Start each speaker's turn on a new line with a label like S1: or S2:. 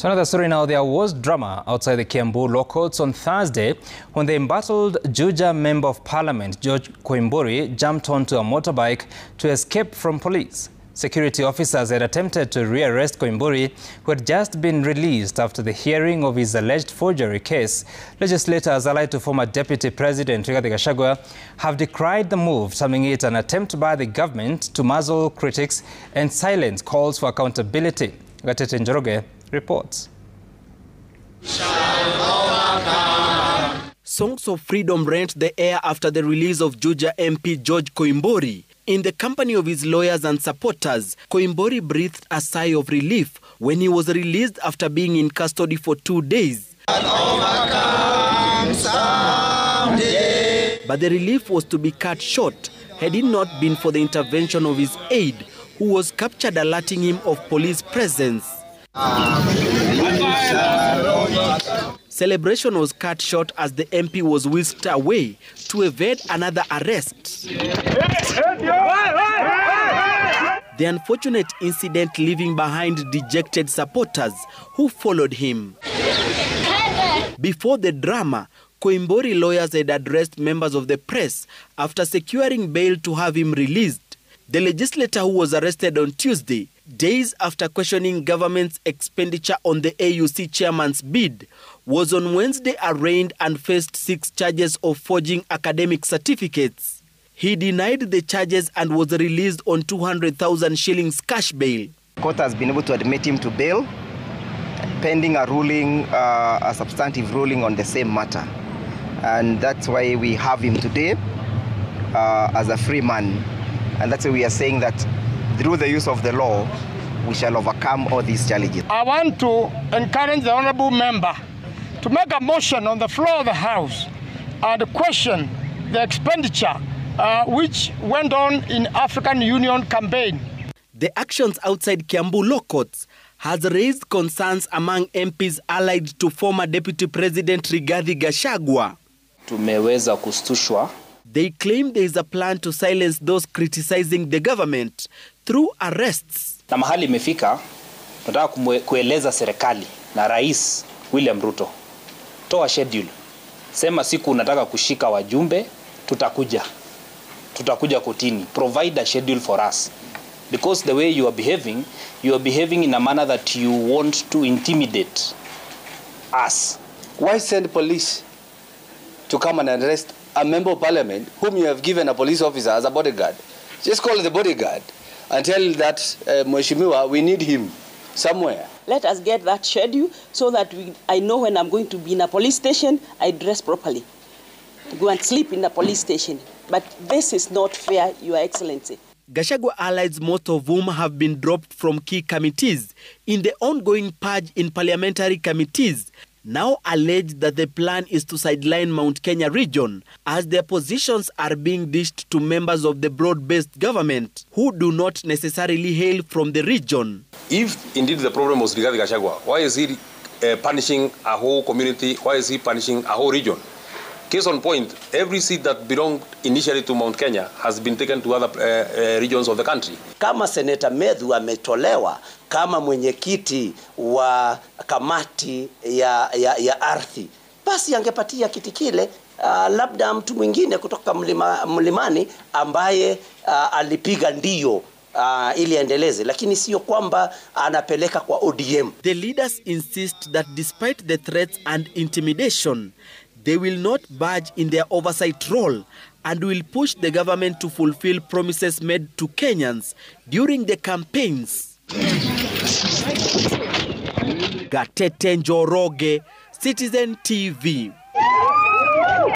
S1: To another story now, there was drama outside the Kiambu Law Courts on Thursday when the embattled Juja Member of Parliament George Koimburi jumped onto a motorbike to escape from police. Security officers had attempted to rearrest Koimburi, who had just been released after the hearing of his alleged forgery case. Legislators allied to former Deputy President Rigathi Gachagua have decried the move, terming it an attempt by the government to muzzle critics and silence calls for accountability. Gatete Njoroge reports.
S2: Songs of freedom rent the air after the release of Juja MP George Koimburi. In the company of his lawyers and supporters, Koimburi breathed a sigh of relief when he was released after being in custody for 2 days. But the relief was to be cut short had it not been for the intervention of his aide, who was captured alerting him of police presence. Celebration was cut short as the MP was whisked away to evade another arrest. The unfortunate incident leaving behind dejected supporters who followed him. Before the drama, Koimburi lawyers had addressed members of the press after securing bail to have him released. The legislator who was arrested on Tuesday, days after questioning government's expenditure on the AUC chairman's bid, was on Wednesday arraigned and faced 6 charges of forging academic certificates. He denied the charges and was released on 200,000 shillings cash bail.
S3: The court has been able to admit him to bail, pending a ruling, a substantive ruling on the same matter. And that's why we have him today as a free man. And that's why we are saying that through the use of the law, we shall overcome all these challenges.
S4: I want to encourage the honorable member to make a motion on the floor of the House and question the expenditure which went on in African Union campaign.
S2: The actions outside Kiambu Law Courts has raised concerns among MPs allied to former Deputy President Rigathi Gachagua.
S5: Tumeweza kustushwa.
S2: They claim there is a plan to silence those criticizing the government through arrests.
S5: Na mahali imefika, tunataka kueleza serikali na Rais William Ruto. Toa schedule. Sema siku unataka kushika wajumbe, tutakuja. Tutakuja kotini. Provide a schedule for us. Because the way you are behaving in a manner that you want to intimidate us.
S6: Why send police to come and arrest a member of parliament whom you have given a police officer as a bodyguard? Just call the bodyguard and tell that Mheshimiwa, we need him somewhere.
S7: Let us get that schedule so that I know when I'm going to be in a police station, I dress properly. Go and sleep in the police station. But this is not fair, Your Excellency.
S2: Gachagua allies, most of whom have been dropped from key committees in the ongoing purge in parliamentary committees, now allege that the plan is to sideline Mount Kenya region as their positions are being dished to members of the broad-based government who do not necessarily hail from the region.
S8: If indeed the problem was Rigathi Gachagua, why is he punishing a whole community? Why is he punishing a whole region? Case on point, every seat that belonged initially to Mount Kenya has been taken to other regions of the country.
S9: Kama Senator Medhu ametolewa kama mwenyekiti wa kamati ya ardhi, basi angepatia kiti kile labda mtu mwingine kutoka mlimani ambaye alipiga ndio ili endeleze, lakini sio kwamba anapeleka kwa ODM.
S2: The leaders insist that despite the threats and intimidation, they will not budge in their oversight role and will push the government to fulfill promises made to Kenyans during the campaigns. Gatete Njoroge, Citizen TV.